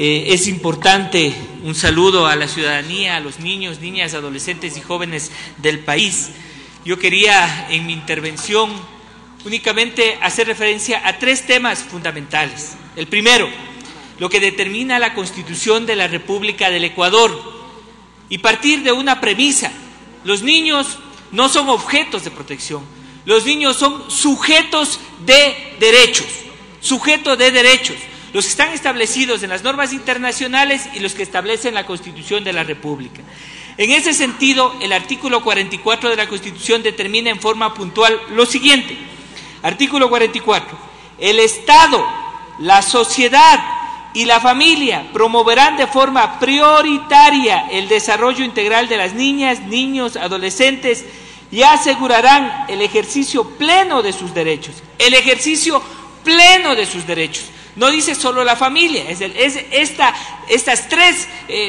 Es importante un saludo a la ciudadanía, a los niños, niñas, adolescentes y jóvenes del país. Yo quería en mi intervención únicamente hacer referencia a tres temas fundamentales. El primero, lo que determina la Constitución de la República del Ecuador, y partir de una premisa: los niños no son objetos de protección, los niños son sujetos de derechos, los que están establecidos en las normas internacionales y los que establecen la Constitución de la República. En ese sentido, el artículo 44 de la Constitución determina en forma puntual lo siguiente. Artículo 44. El Estado, la sociedad y la familia promoverán de forma prioritaria el desarrollo integral de las niñas, niños, adolescentes y asegurarán el ejercicio pleno de sus derechos. El ejercicio pleno de sus derechos. No dice solo la familia, estas tres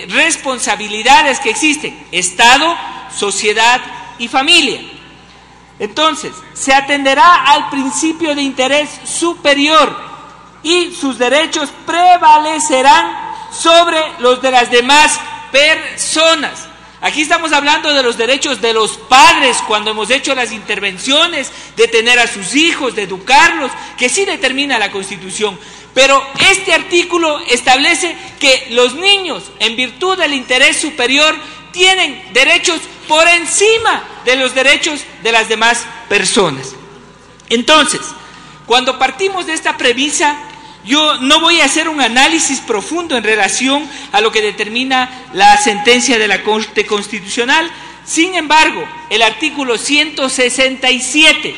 responsabilidades que existen: Estado, sociedad y familia. Entonces, se atenderá al principio de interés superior y sus derechos prevalecerán sobre los de las demás personas. Aquí estamos hablando de los derechos de los padres cuando hemos hecho las intervenciones de tener a sus hijos, de educarlos, que sí determina la Constitución. Pero este artículo establece que los niños, en virtud del interés superior, tienen derechos por encima de los derechos de las demás personas. Entonces, cuando partimos de esta premisa, yo no voy a hacer un análisis profundo en relación a lo que determina la sentencia de la Corte Constitucional. Sin embargo, el artículo 167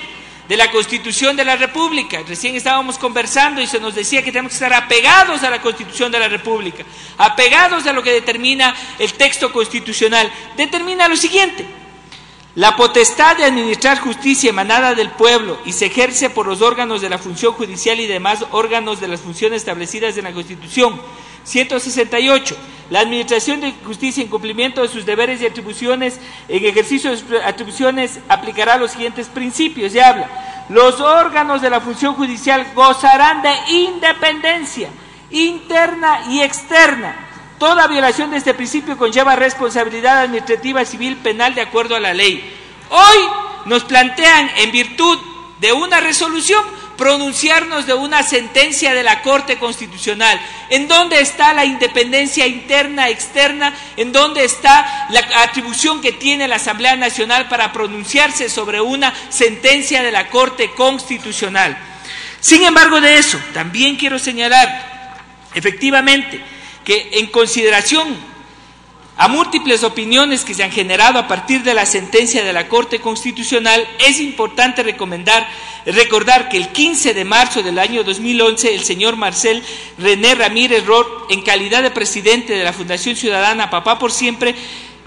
de la Constitución de la República, recién estábamos conversando y se nos decía que tenemos que estar apegados a la Constitución de la República, apegados a lo que determina el texto constitucional, determina lo siguiente: la potestad de administrar justicia emanada del pueblo y se ejerce por los órganos de la función judicial y demás órganos de las funciones establecidas en la Constitución. 168. La administración de justicia en cumplimiento de sus deberes y atribuciones, en ejercicio de sus atribuciones, aplicará los siguientes principios. Y habla: los órganos de la función judicial gozarán de independencia interna y externa. Toda violación de este principio conlleva responsabilidad administrativa, civil, penal, de acuerdo a la ley. Hoy nos plantean, en virtud de una resolución, pronunciarnos de una sentencia de la Corte Constitucional. ¿En dónde está la independencia interna, externa? ¿En dónde está la atribución que tiene la Asamblea Nacional para pronunciarse sobre una sentencia de la Corte Constitucional? Sin embargo de eso, también quiero señalar, efectivamente, que en consideración a múltiples opiniones que se han generado a partir de la sentencia de la Corte Constitucional, es importante recordar que el 15 de marzo del año 2011, el señor Marcel René Ramírez Roth, en calidad de presidente de la Fundación Ciudadana Papá por Siempre,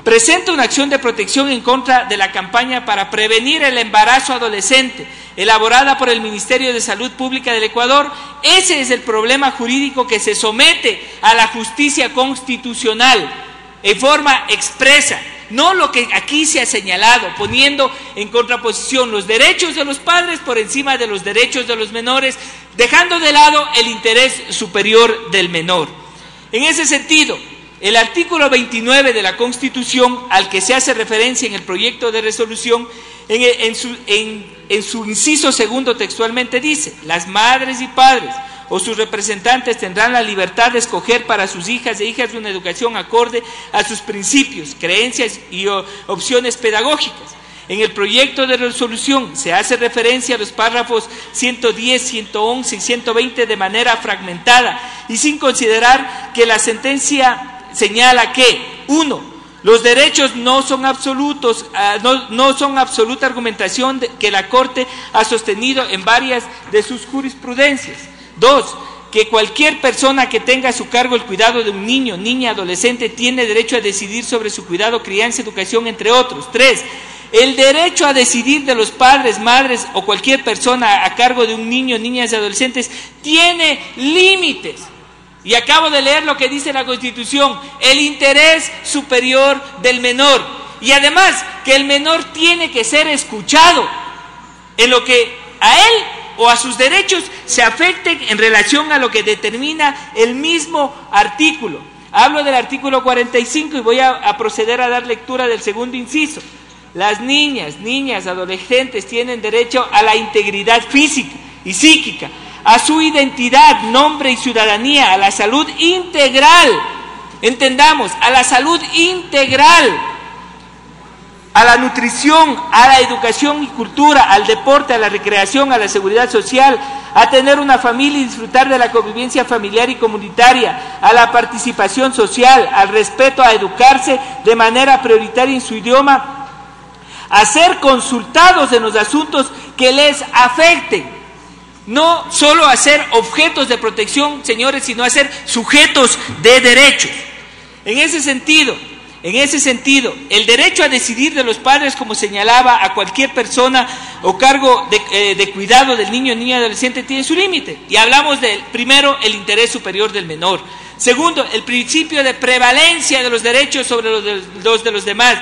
presenta una acción de protección en contra de la campaña para prevenir el embarazo adolescente, elaborada por el Ministerio de Salud Pública del Ecuador. Ese es el problema jurídico que se somete a la justicia constitucional en forma expresa, no lo que aquí se ha señalado, poniendo en contraposición los derechos de los padres por encima de los derechos de los menores, dejando de lado el interés superior del menor. En ese sentido, el artículo 29 de la Constitución, al que se hace referencia en el proyecto de resolución, en su inciso segundo textualmente dice: las madres y padres o sus representantes tendrán la libertad de escoger para sus hijas e hijas una educación acorde a sus principios, creencias y opciones pedagógicas. En el proyecto de resolución se hace referencia a los párrafos 110, 111 y 120 de manera fragmentada y sin considerar que la sentencia señala que: 1. Los derechos no son absolutos, no son absoluta argumentación que la Corte ha sostenido en varias de sus jurisprudencias. 2. Que cualquier persona que tenga a su cargo el cuidado de un niño, niña, adolescente, tiene derecho a decidir sobre su cuidado, crianza, educación, entre otros. 3. El derecho a decidir de los padres, madres o cualquier persona a cargo de un niño, niñas y adolescentes tiene límites. Y acabo de leer lo que dice la Constitución: el interés superior del menor. Y además que el menor tiene que ser escuchado en lo que a él o a sus derechos se afecten en relación a lo que determina el mismo artículo. Hablo del artículo 45 y voy a proceder a dar lectura del segundo inciso. Las niñas, adolescentes tienen derecho a la integridad física y psíquica, a su identidad, nombre y ciudadanía, a la salud integral, entendamos, a la salud integral, a la nutrición, a la educación y cultura, al deporte, a la recreación, a la seguridad social, a tener una familia y disfrutar de la convivencia familiar y comunitaria, a la participación social, al respeto, a educarse de manera prioritaria en su idioma, a ser consultados en los asuntos que les afecten, no solo a ser objetos de protección, señores, sino a ser sujetos de derechos. En ese sentido, el derecho a decidir de los padres, como señalaba, a cualquier persona o cargo de cuidado del niño, niña, adolescente, tiene su límite. Y hablamos del primero, el interés superior del menor. Segundo, el principio de prevalencia de los derechos sobre los de los demás.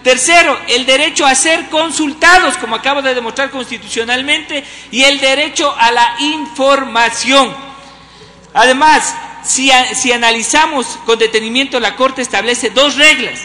Tercero, el derecho a ser consultados, como acabo de demostrar constitucionalmente, y el derecho a la información. Además, si analizamos con detenimiento, la Corte establece dos reglas.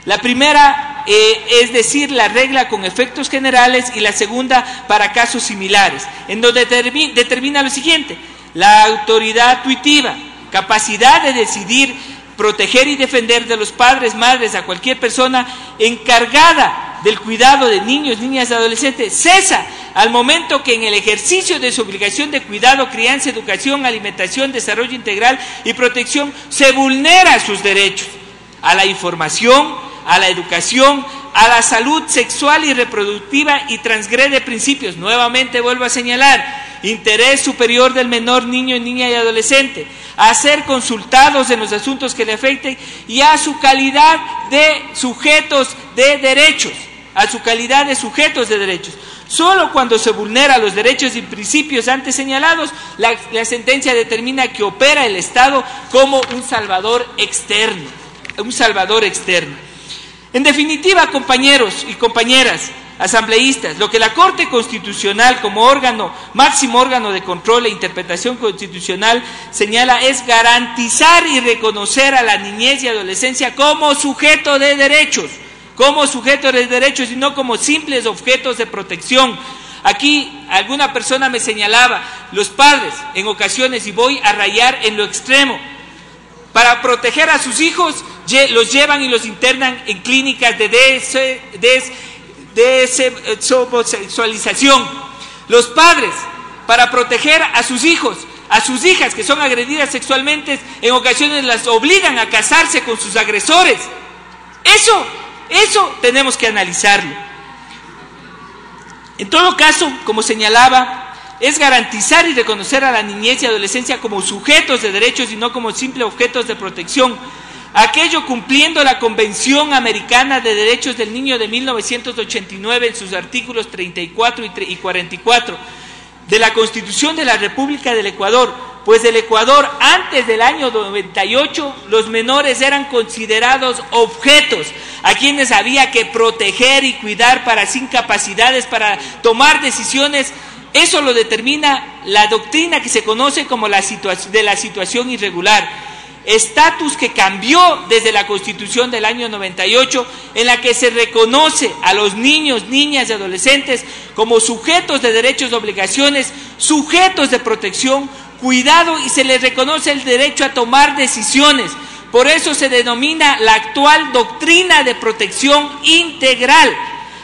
La primera, es decir, la regla con efectos generales, y la segunda para casos similares, en donde determina lo siguiente: la autoridad tuitiva, capacidad de decidir, proteger y defender de los padres, madres, a cualquier persona encargada del cuidado de niños, niñas y adolescentes, cesa al momento que en el ejercicio de su obligación de cuidado, crianza, educación, alimentación, desarrollo integral y protección se vulnera sus derechos a la información, a la educación, a la salud sexual y reproductiva, y transgrede principios, nuevamente vuelvo a señalar, interés superior del menor, niño, niña y adolescente, a ser consultados en los asuntos que le afecten, y a su calidad de sujetos de derechos, Solo cuando se vulneran los derechos y principios antes señalados, la sentencia determina que opera el Estado como un salvador externo. En definitiva, compañeros y compañeras asambleístas, lo que la Corte Constitucional, como máximo órgano de control e interpretación constitucional, señala es garantizar y reconocer a la niñez y adolescencia como sujeto de derechos, y no como simples objetos de protección. Aquí alguna persona me señalaba, los padres en ocasiones, y voy a rayar en lo extremo, para proteger a sus hijos los llevan y los internan en clínicas de homosexualización. Los padres, para proteger a sus hijos, a sus hijas que son agredidas sexualmente, en ocasiones las obligan a casarse con sus agresores. Eso tenemos que analizarlo. En todo caso, como señalaba, es garantizar y reconocer a la niñez y adolescencia como sujetos de derechos y no como simples objetos de protección. Aquello cumpliendo la Convención Americana de Derechos del Niño de 1989 en sus artículos 34 y 44 de la Constitución de la República del Ecuador, pues el Ecuador antes del año 98 los menores eran considerados objetos a quienes había que proteger y cuidar sin capacidades para tomar decisiones. Eso lo determina la doctrina que se conoce como la situación irregular. Estatus que cambió desde la Constitución del año 98, en la que se reconoce a los niños, niñas y adolescentes como sujetos de derechos y obligaciones, sujetos de protección, cuidado, y se les reconoce el derecho a tomar decisiones. Por eso se denomina la actual doctrina de protección integral.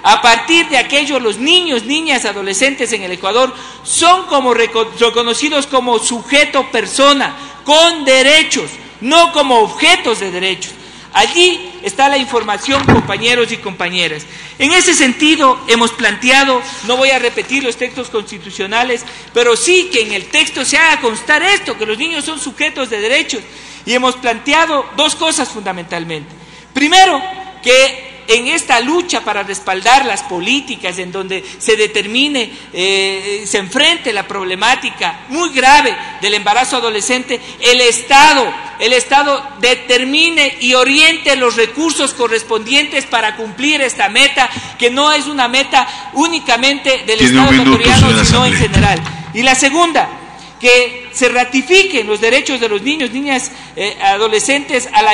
A partir de aquello, los niños, niñas, adolescentes en el Ecuador son reconocidos como sujeto persona, con derechos, no como objetos de derechos. Allí está la información, compañeros y compañeras. En ese sentido, hemos planteado, no voy a repetir los textos constitucionales, pero sí que en el texto se haga constar esto, que los niños son sujetos de derechos. Y hemos planteado dos cosas fundamentalmente. Primero, que en esta lucha para respaldar las políticas en donde se determine, se enfrente la problemática muy grave del embarazo adolescente, el Estado determine y oriente los recursos correspondientes para cumplir esta meta, que no es una meta únicamente del Estado ecuatoriano, sino en general. Y la segunda, que se ratifiquen los derechos de los niños, niñas, adolescentes a la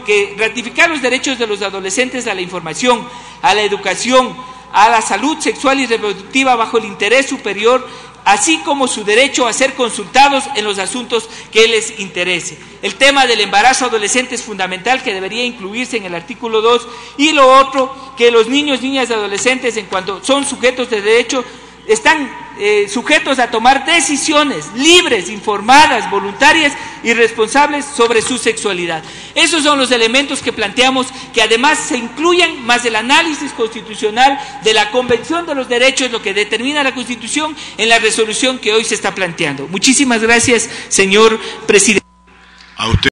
que ratificar los derechos de los adolescentes a la información, a la educación, a la salud sexual y reproductiva bajo el interés superior, así como su derecho a ser consultados en los asuntos que les interese. El tema del embarazo adolescente es fundamental, que debería incluirse en el artículo 2, y lo otro, que los niños, niñas y adolescentes, en cuanto son sujetos de derecho, están sujetos a tomar decisiones libres, informadas, voluntarias y responsables sobre su sexualidad. Esos son los elementos que planteamos, que además se incluyan más el análisis constitucional de la Convención de los Derechos, lo que determina la Constitución, en la resolución que hoy se está planteando. Muchísimas gracias, señor presidente. A usted.